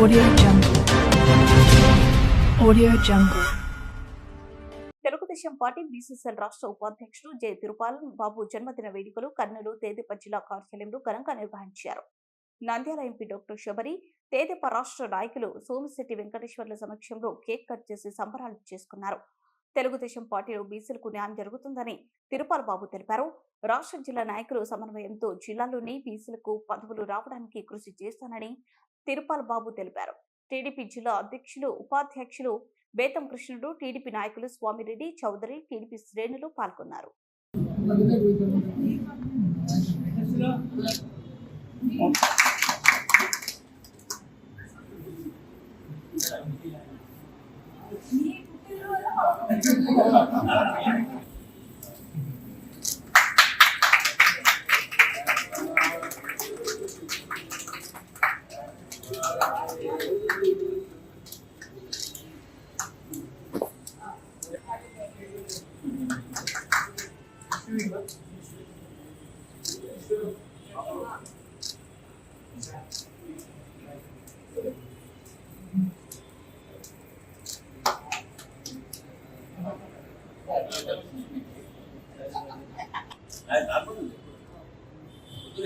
Audio Jungle. Audio Jungle. Telugu Desam party BCCL రాష్ట్ర ఉపాధ్యక్షుడు J Tirupal బాబు జన్మదిన వేడుకలు కర్నూలు తేదీప జిల్లా కార్యాలయంలో ఘనంగా నిర్వహించారు. నంద్యాల ఎంపీ డాక్టర్ శబరి, తేదీప రాష్ట్ర నాయకులు సోమిశెట్టి వెంకటేశ్వర్ల సమక్షంలో కేక్ కట్ చేసి సంబరాలు చేసుకున్నారు. తెలుగుదేశం పార్టీలో బీసీలకు న్యాయం జరుగుతుందని తిరుపాల్ బాబు తెలిపారు. రాష్ట్ర జిల్లా నాయకులు సమన్వయంతో జిల్లాలోని బీసీలకు పదవులు రావడానికి కృషి చేస్తానని తిరుపాల్ బాబు తెలిపారు. టీడీపీ జిల్లా అధ్యక్షులు, ఉపాధ్యక్షులు బేతం కృష్ణుడు, టీడీపీ నాయకులు స్వామిరెడ్డి చౌదరి, టీడీపీ శ్రేణులు పాల్గొన్నారు.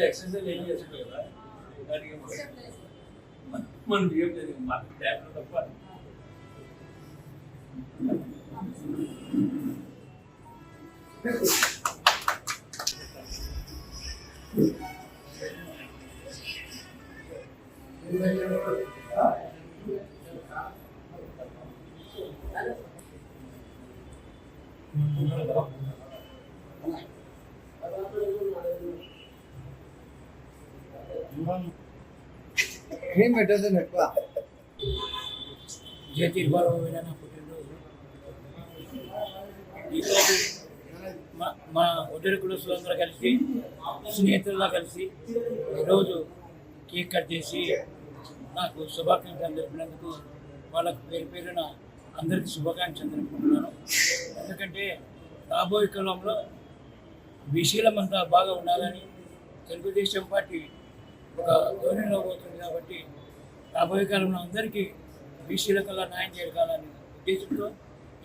ఎక్సర్సైజ్ ఏం చేస్తాడు కదా మనం బిహేవ్ చేయాలి మాకు ట్యాబ్లో తప్ప ఏం పెట్టదు ఎక్కువ జే తిరుపాల్ నా పుట్టినరోజు. ఈరోజు మా ఒడ్డరి కులస్తులందరూ కలిసి స్నేహితుల్లో కలిసి ఈరోజు కేక్ కట్ చేసి నాకు శుభాకాంక్షలు తెలిపినందుకు వాళ్ళకు పేరు పేరున అందరికీ శుభాకాంక్షలు తెలుపుకుంటున్నాను. ఎందుకంటే రాబోయే కాలంలో బీసీలమంతా బాగా ఉండాలని తెలుగుదేశం పార్టీ ఒక ధోరణిలో పోతుంది కాబట్టి రాబోయే కాలంలో అందరికీ బీసీల కల్లా న్యాయం చేయాలని ఉద్దేశంతో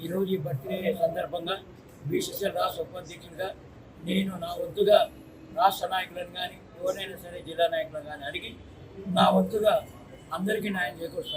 ఈరోజు ఈ బర్త్డే సందర్భంగా బీసీసీఎల్ రాష్ట్ర ఉపాధ్యక్షుడిగా నేను నా వంతుగా రాష్ట్ర నాయకులను కానీ ఎవరైనా సరే జిల్లా నాయకులను కానీ అడిగి నా వంతుగా అందరికీ న్యాయం చేకూరుస్తాను.